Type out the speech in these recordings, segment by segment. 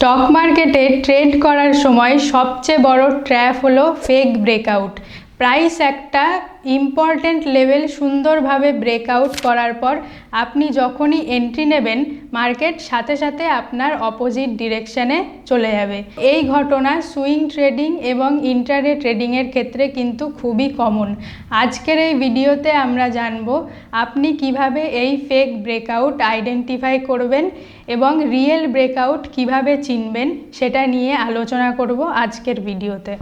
Stock মার্কেটে trade করার সময় সবচেয়ে বড় ট্র্যাপ হলো ফেক ব্রেকআউট। প্রাইস একটা ইম্পর্টেন্ট লেভেল সুন্দরভাবে ব্রেকআউট করার পর আপনি যখনই এন্ট্রি নেবেন, মার্কেট সাথে সাথে আপনার অপোজিট ডিরেকশানে চলে যাবে। এই ঘটনা সুইং ট্রেডিং এবং ইন্ট্রাডে ট্রেডিংয়ের ক্ষেত্রে কিন্তু খুবই কমন। আজকের এই ভিডিওতে আমরা জানব আপনি কিভাবে এই ফেক ব্রেকআউট আইডেন্টিফাই করবেন এবং রিয়েল ব্রেকআউট কিভাবে চিনবেন সেটা নিয়ে আলোচনা করব আজকের ভিডিওতে।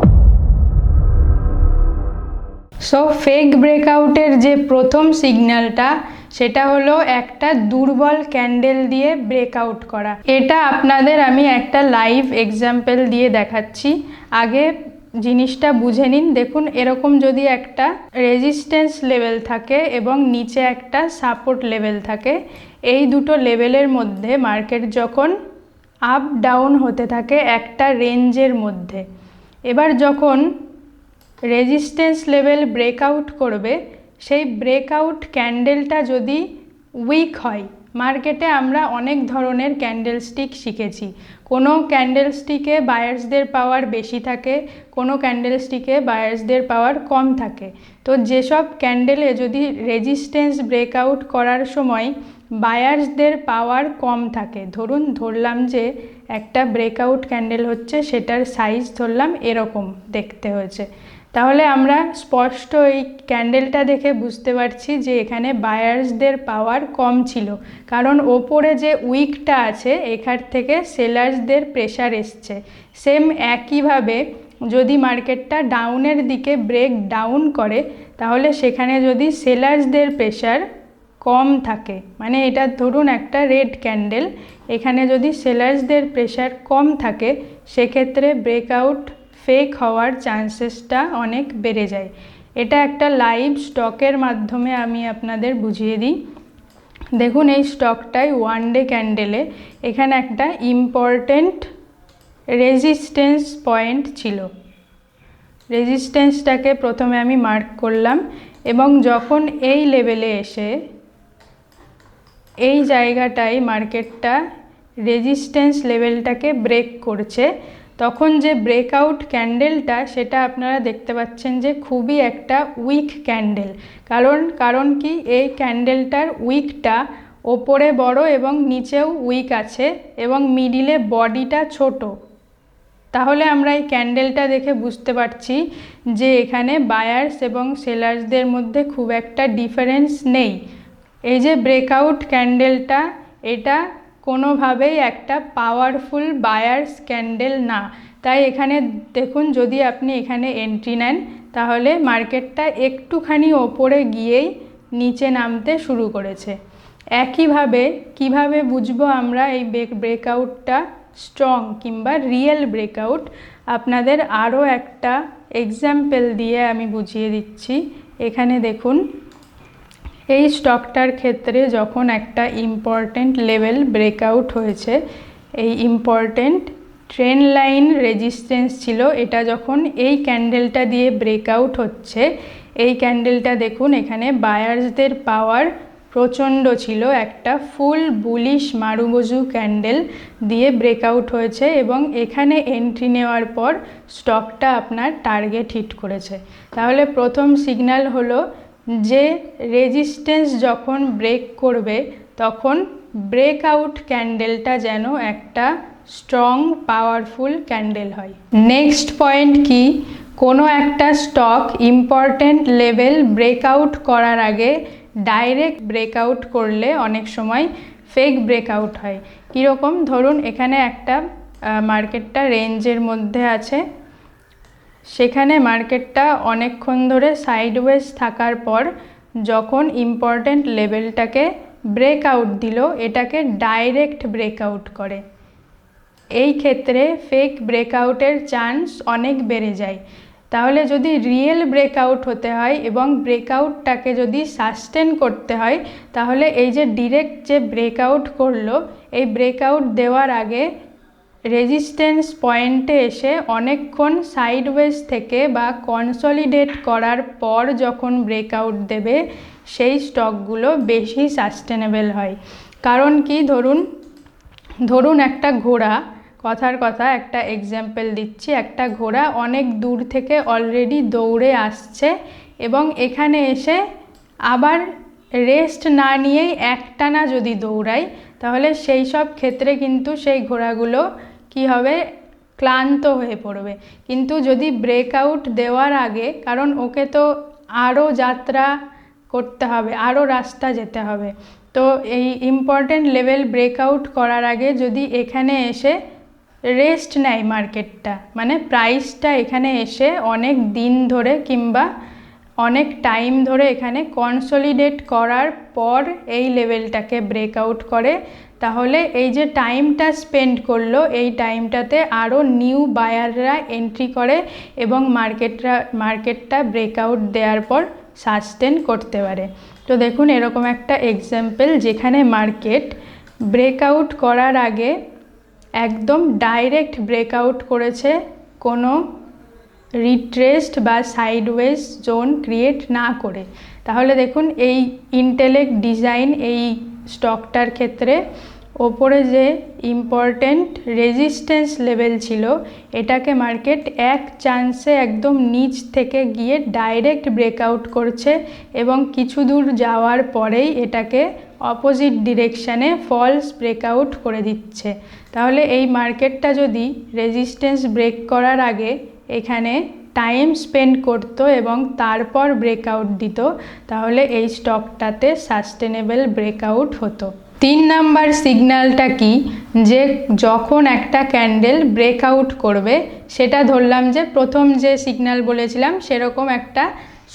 সো ফেক ব্রেকআউটের যে প্রথম সিগন্যালটা সেটা হলো একটা দুর্বল ক্যান্ডেল দিয়ে ব্রেকআউট করা। এটা আপনাদের আমি একটা লাইভ এক্সাম্পল দিয়ে দেখাচ্ছি। আগে জিনিসটা বুঝে নিন। দেখুন, এরকম যদি একটা রেজিস্ট্যান্স লেভেল থাকে এবং নিচে একটা সাপোর্ট লেভেল থাকে, এই দুটো লেভেলের মধ্যে মার্কেট যখন আপ ডাউন হতে থাকে একটা রেঞ্জের মধ্যে, এবার যখন রেজিস্ট্যান্স লেভেল ব্রেকআউট করবে, সেই ব্রেকআউট ক্যান্ডেলটা যদি উইক হয়, মার্কেটে আমরা অনেক ধরনের ক্যান্ডেলস্টিক শিখেছি। কোনো ক্যান্ডেলস্টিকে বায়ার্সদের পাওয়ার বেশি থাকে, কোনো ক্যান্ডেলস্টিকে বায়ার্সদের পাওয়ার কম থাকে। তো যেসব ক্যান্ডেলে যদি রেজিস্ট্যান্স ব্রেকআউট করার সময় বায়ার্সদের পাওয়ার কম থাকে, ধরলাম যে একটা ব্রেকআউট ক্যান্ডেল হচ্ছে, সেটার সাইজ ধরলাম এরকম দেখতে হয়েছে, তাহলে আমরা স্পষ্ট এই ক্যান্ডেলটা দেখে বুঝতে পারছি যে এখানে বায়ার্সদের পাওয়ার কম ছিল, কারণ ওপরে যে উইকটা আছে এখান থেকে সেলার্সদের প্রেশার এসছে। সেম একইভাবে যদি মার্কেটটা ডাউনের দিকে ব্রেক ডাউন করে, তাহলে সেখানে যদি সেলার্সদের প্রেশার কম থাকে, মানে এটা ধরুন একটা রেড ক্যান্ডেল, এখানে যদি সেলার্সদের প্রেশার কম থাকে, সেক্ষেত্রে ব্রেকআউট ফেক হওয়ার চান্সেসটা অনেক বেড়ে যায়। এটা একটা লাইভ স্টকের মাধ্যমে আমি আপনাদের বুঝিয়ে দিই। দেখুন, এই স্টকটায় ওয়ান ডে ক্যান্ডেলে এখানে একটা ইম্পর্টেন্ট রেজিস্ট্যান্স পয়েন্ট ছিল। রেজিস্ট্যান্সটাকে প্রথমে আমি মার্ক করলাম এবং যখন এই লেভেলে এসে এই জায়গাটায় মার্কেটটা রেজিস্ট্যান্স লেভেলটাকে ব্রেক করছে, তখন যে ব্রেকআউট ক্যান্ডেলটা সেটা আপনারা দেখতে পাচ্ছেন যে খুবই একটা উইক ক্যান্ডেল। কারণ কি, এই ক্যান্ডেলটার উইকটা ওপরে বড় এবং নিচেও উইক আছে এবং মিডিলে বডিটা ছোট। তাহলে আমরা এই ক্যান্ডেলটা দেখে বুঝতে পারছি যে এখানে বায়ার্স এবং সেলার্সদের মধ্যে খুব একটা ডিফারেন্স নেই। এই যে ব্রেকআউট ক্যান্ডেলটা, এটা কোনোভাবেই একটা পাওয়ারফুল বায়ার্স ক্যান্ডেল না। তাই এখানে দেখুন, যদি আপনি এখানে এন্ট্রি নেন, তাহলে মার্কেটটা একটুখানি ওপরে গিয়েই নিচে নামতে শুরু করেছে। একইভাবে কিভাবে বুঝবো আমরা এই ব্রেকআউটটা স্ট্রং কিংবা রিয়েল ব্রেকআউট, আপনাদের আরও একটা এক্সাম্পল দিয়ে আমি বুঝিয়ে দিচ্ছি। এখানে দেখুন, এই স্টকটার ক্ষেত্রে যখন একটা ইম্পর্টেন্ট লেভেল ব্রেকআউট হয়েছে, এই ইম্পর্টেন্ট ট্রেন্ড লাইন রেজিস্ট্যান্স ছিল, এটা যখন এই ক্যান্ডেলটা দিয়ে ব্রেকআউট হচ্ছে, এই ক্যান্ডেলটা দেখুন এখানে বায়ার্সদের পাওয়ার প্রচণ্ড ছিল, একটা ফুল বুলিশ মারুবোজু ক্যান্ডেল দিয়ে ব্রেকআউট হয়েছে এবং এখানে এন্ট্রি নেওয়ার পর স্টকটা আপনার টার্গেট হিট করেছে। তাহলে প্রথম সিগন্যাল হলো যে রেজিস্ট্যান্স যখন ব্রেক করবে, তখন ব্রেকআউট ক্যান্ডেলটা যেন একটা স্ট্রং পাওয়ারফুল ক্যান্ডেল হয়। নেক্সট পয়েন্ট কি, কোনো একটা স্টক ইম্পর্টেন্ট লেভেল ব্রেকআউট করার আগে ডাইরেক্ট ব্রেকআউট করলে অনেক সময় ফেক ব্রেকআউট হয়। কীরকম, ধরুন এখানে একটা মার্কেটটা রেঞ্জের মধ্যে আছে, সেখানে মার্কেটটা অনেকক্ষণ ধরে সাইডওয়েজ থাকার পর যখন ইম্পর্টেন্ট লেভেলটাকে ব্রেকআউট দিল, এটাকে ডাইরেক্ট ব্রেকআউট করে। এই ক্ষেত্রে ফেক ব্রেকআউটের চান্স অনেক বেড়ে যায়। তাহলে যদি রিয়েল ব্রেকআউট হতে হয় এবং ব্রেকআউটটাকে যদি সাস্টেন করতে হয়, তাহলে এই যে ডিরেক্ট যে ব্রেকআউট করলো, এই ব্রেকআউট দেওয়ার আগে রেজিস্ট্যান্স পয়েন্টে এসে অনেকক্ষণ সাইডওয়েজ থেকে বা কনসলিডেট করার পর যখন ব্রেকআউট দেবে, সেই স্টকগুলো বেশি সাস্টেনেবল হয়। কারণ কি, ধরুন একটা ঘোড়া কথার কথা একটা এক্সাম্পল দিচ্ছি, একটা ঘোড়া অনেক দূর থেকে অলরেডি দৌড়ে আসছে এবং এখানে এসে আবার রেস্ট না নিয়েই একটানা যদি দৌড়ায়, তাহলে সেই সব ক্ষেত্রে কিন্তু সেই ঘোড়াগুলো কি হবে, ক্লান্ত হয়ে পড়বে। কিন্তু যদি ব্রেকআউট দেওয়ার আগে, কারণ ওকে তো আরও যাত্রা করতে হবে, আরও রাস্তা যেতে হবে, তো এই ইম্পর্টেন্ট লেভেল ব্রেকআউট করার আগে যদি এখানে এসে রেস্ট নেয় মার্কেটটা, মানে প্রাইসটা এখানে এসে অনেক দিন ধরে কিংবা অনেক টাইম ধরে এখানে কনসলিডেট করার পর এই লেভেলটাকে ব্রেকআউট করে, তাহলে এই যে টাইমটা স্পেন্ড করলো এই টাইমটাতে আরও নিউ বায়াররা এন্ট্রি করে এবং মার্কেটটা ব্রেকআউট দেওয়ার পর সাস্টেন করতে পারে। তো দেখুন এরকম একটা এক্সাম্পল যেখানে মার্কেট ব্রেকআউট করার আগে একদম ডাইরেক্ট ব্রেকআউট করেছে, কোনো রিট্রেসড বা সাইডওয়েজ জোন ক্রিয়েট না করে। তাহলে দেখুন এই ইন্টেলেক্ট ডিজাইন এই স্টকটার ক্ষেত্রে ওপরে যে ইম্পর্টেন্ট রেজিস্ট্যান্স লেভেল ছিল এটাকে মার্কেট এক চান্সে একদম নিচ থেকে গিয়ে ডাইরেক্ট ব্রেকআউট করছে এবং কিছু দূর যাওয়ার পরেই এটাকে অপোজিট ডিরেকশানে ফলস ব্রেকআউট করে দিচ্ছে। তাহলে এই মার্কেটটা যদি রেজিস্ট্যান্স ব্রেক করার আগে এখানে টাইম স্পেন্ড করতো এবং তারপর ব্রেকআউট দিত, তাহলে এই স্টকটাতে সাস্টেনেবল ব্রেকআউট হতো। 3 নাম্বার সিগন্যালটা কি, যে যখন একটা ক্যান্ডেল ব্রেকআউট করবে, সেটা ধরলাম যে প্রথম যে সিগন্যাল বলেছিলাম সেরকম একটা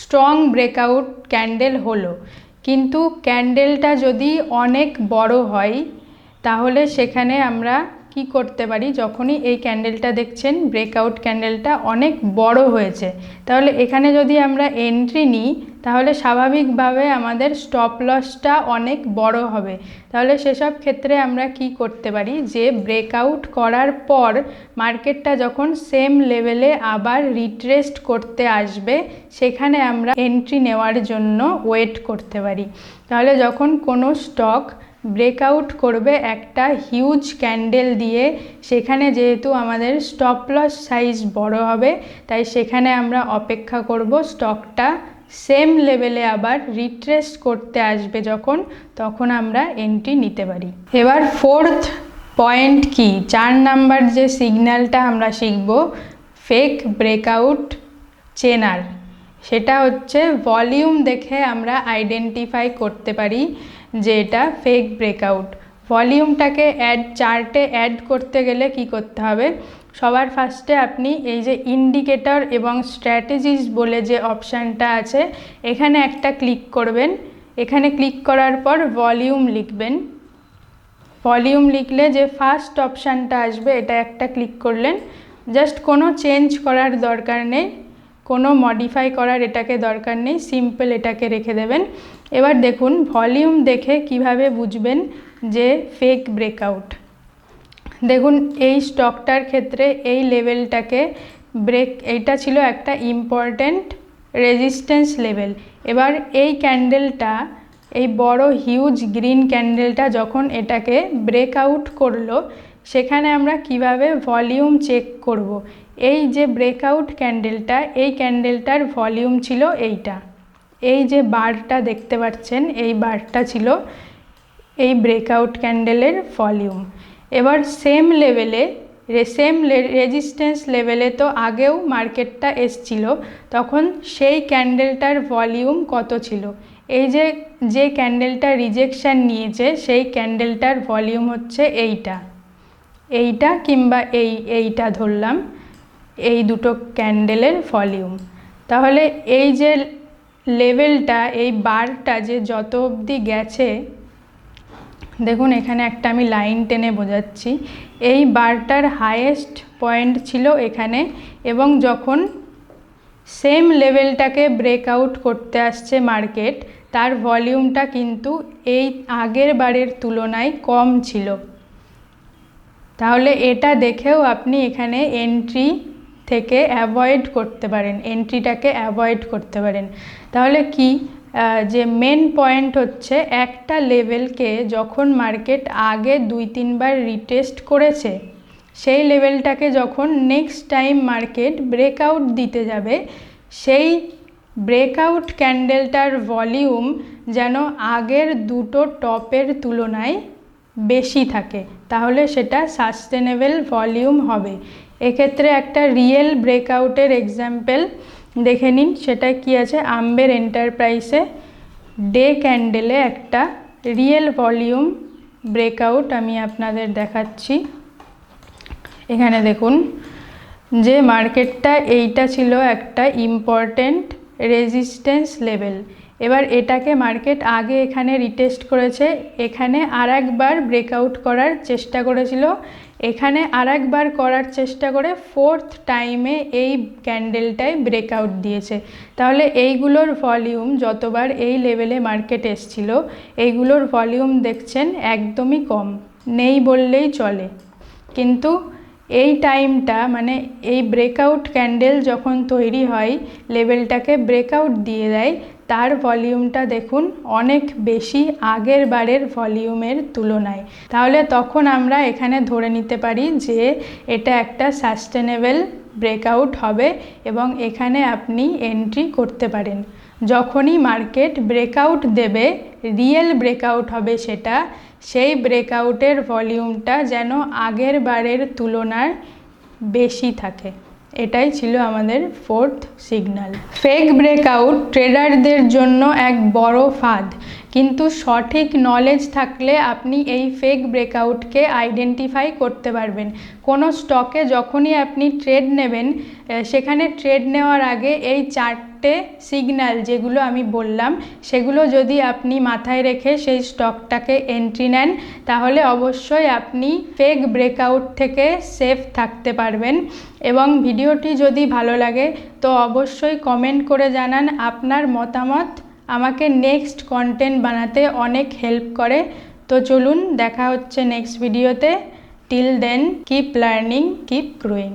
স্ট্রং ব্রেকআউট ক্যান্ডেল হলো, কিন্তু ক্যান্ডেলটা যদি অনেক বড় হয় তাহলে সেখানে আমরা কি করতে পারি, যখনই এই ক্যান্ডেলটা দেখছেন ব্রেকআউট ক্যান্ডেলটা অনেক বড় হয়েছে, তাহলে এখানে যদি আমরা এন্ট্রি নিই তাহলে স্বাভাবিকভাবে আমাদের স্টপ লসটা অনেক বড় হবে। তাহলে সেসব ক্ষেত্রে আমরা কি করতে পারি, যে ব্রেকআউট করার পর মার্কেটটা যখন সেম লেভেলে আবার রিট্রেস্ট করতে আসবে সেখানে আমরা এন্ট্রি নেওয়ার জন্য ওয়েট করতে পারি। তাহলে যখন কোনো স্টক ব্রেকআউট করবে একটা হিউজ ক্যান্ডেল দিয়ে, সেখানে যেহেতু আমাদের স্টপ লস সাইজ বড় হবে, তাই সেখানে আমরা অপেক্ষা করব স্টকটা সেম লেভেলে আবার রিট্রেস করতে আসবে যখন, তখন আমরা এন্ট্রি নিতে পারি। এবার 4th পয়েন্ট কি, 4 নাম্বার যে সিগন্যালটা আমরা শিখব ফেক ব্রেকআউট চেনার, সেটা হচ্ছে ভলিউম দেখে আমরা আইডেন্টিফাই করতে পারি যে এটা ফেক ব্রেকআউট। ভলিউমটাকে চার্টে অ্যাড করতে গেলে কি করতে হবে, সবার ফার্স্টে আপনি এই যে ইন্ডিকেটর এবং স্ট্র্যাটেজিস বলে যে অপশানটা আছে এখানে একটা ক্লিক করবেন। এখানে ক্লিক করার পর ভলিউম লিখবেন। ভলিউম লিখলে যে ফার্স্ট অপশানটা আসবে এটা একটা ক্লিক করলেন। জাস্ট কোনো চেঞ্জ করার দরকার নেই, কোনো মডিফাই করার এটাকে দরকার নেই, সিম্পল এটাকে রেখে দেবেন। এবার দেখুন ভলিউম দেখে কিভাবে বুঝবেন যে ফেক ব্রেকআউট। দেখুন এই স্টকটার ক্ষেত্রে এই লেভেলটাকে এইটা ছিল একটা ইম্পর্ট্যান্ট রেজিস্ট্যান্স লেভেল। এবার এই ক্যান্ডেলটা, এই বড় হিউজ গ্রিন ক্যান্ডেলটা যখন এটাকে ব্রেকআউট করলো, সেখানে আমরা কিভাবে ভলিউম চেক করব। এই যে ব্রেকআউট ক্যান্ডেলটা, এই ক্যান্ডেলটার ভলিউম ছিল এইটা, এই যে বারটা দেখতে পাচ্ছেন এই বারটা ছিল এই ব্রেকআউট ক্যান্ডেলের ভলিউম। এবার সেম লেভেলে রেজিস্ট্যান্স লেভেলে তো আগেও মার্কেটটা এসছিল, তখন সেই ক্যান্ডেলটার ভলিউম কত ছিল, এই যে ক্যান্ডেলটা রিজেকশান নিয়েছে সেই ক্যান্ডেলটার ভলিউম হচ্ছে এইটা কিংবা এইটা ধরলাম, এই দুটো ক্যান্ডেলের ভলিউম। তাহলে এই যে লেভেলটা, এই বারটা যে যত অবধি গেছে, দেখুন এখানে একটা আমি লাইন টেনে বোঝাচ্ছি, এই বারটার হাইয়েস্ট পয়েন্ট ছিল এখানে, এবং যখন সেম লেভেলটাকে ব্রেকআউট করতে আসছে মার্কেট, তার ভলিউমটা কিন্তু এই আগের বারের তুলনায় কম ছিল। তাহলে এটা দেখেও আপনি এখানে এন্ট্রি থেকে অ্যাভয়েড করতে পারেন, এন্ট্রিটাকে অ্যাভয়েড করতে পারেন। তাহলে কি, যে মেন পয়েন্ট হচ্ছে একটা লেভেলকে যখন মার্কেট আগে 2-3 বার রিটেস্ট করেছে, সেই লেভেলটাকে যখন নেক্সট টাইম মার্কেট ব্রেকআউট দিতে যাবে, সেই ব্রেকআউট ক্যান্ডেলটার ভলিউম যেন আগের দুটো টপের তুলনায় বেশি থাকে, তাহলে সেটা সাস্টেনেবল ভলিউম হবে। এক্ষেত্রে একটা রিয়েল ব্রেকআউটের এক্সাম্পল দেখে নিন, সেটা কি আছে। আম্বের এন্টারপ্রাইসে ডে ক্যান্ডেলে একটা রিয়েল ভলিউম ব্রেকআউট আমি আপনাদের দেখাচ্ছি। এখানে দেখুন যে মার্কেটটা এইটা ছিল একটা ইম্পর্টেন্ট রেজিস্ট্যান্স লেভেল। এবার এটাকে মার্কেট আগে এখানে রিটেস্ট করেছে, এখানে আর একবার ব্রেকআউট করার চেষ্টা করেছিল, এখানে আর একবার করার চেষ্টা করে ফোর্থ টাইমে এই ক্যান্ডেলটায় ব্রেকআউট দিয়েছে। তাহলে এইগুলোর ভলিউম যতবার এই লেভেলে মার্কেট এসছিল, এইগুলোর ভলিউম দেখছেন একদমই কম, নেই বললেই চলে। কিন্তু এই টাইমটা মানে এই ব্রেকআউট ক্যান্ডেল যখন তৈরি হয়, লেভেলটাকে ব্রেকআউট দিয়ে দেয়, তার ভলিউমটা দেখুন অনেক বেশি আগের বারের ভলিউমের তুলনায়। তাহলে তখন আমরা এখানে ধরে নিতে পারি যে এটা একটা সাস্টেনেবল ব্রেকআউট হবে এবং এখানে আপনি এন্ট্রি করতে পারেন। যখনই মার্কেট ব্রেকআউট দেবে, রিয়েল ব্রেকআউট হবে সেটা, সেই ব্রেকআউটের ভলিউমটা যেন আগের বারের তুলনায় বেশি থাকে। এটাই ছিল আমাদের ফোর্থ সিগন্যাল। ফেক ব্রেকআউট ট্রেডারদের জন্য এক বড় ফাঁদ, কিন্তু সঠিক নলেজ থাকলে আপনি এই ফেক ব্রেকআউটকে আইডেন্টিফাই করতে পারবেন। কোনো স্টকে যখনই আপনি ট্রেড নেবেন, সেখানে ট্রেড নেওয়ার আগে এই চারটে সিগন্যাল যেগুলো আমি বললাম, সেগুলো যদি আপনি মাথায় রেখে সেই স্টকটাকে এন্ট্রি নেন, তাহলে অবশ্যই আপনি ফেক ব্রেকআউট থেকে সেফ থাকতে পারবেন। এবং ভিডিওটি যদি ভালো লাগে তো অবশ্যই কমেন্ট করে জানান আপনার মতামত, আমাকে নেক্সট কন্টেন্ট বানাতে অনেক হেল্প করে। তো চলুন দেখা হচ্ছে নেক্সট ভিডিওতে। Till then keep learning, keep growing.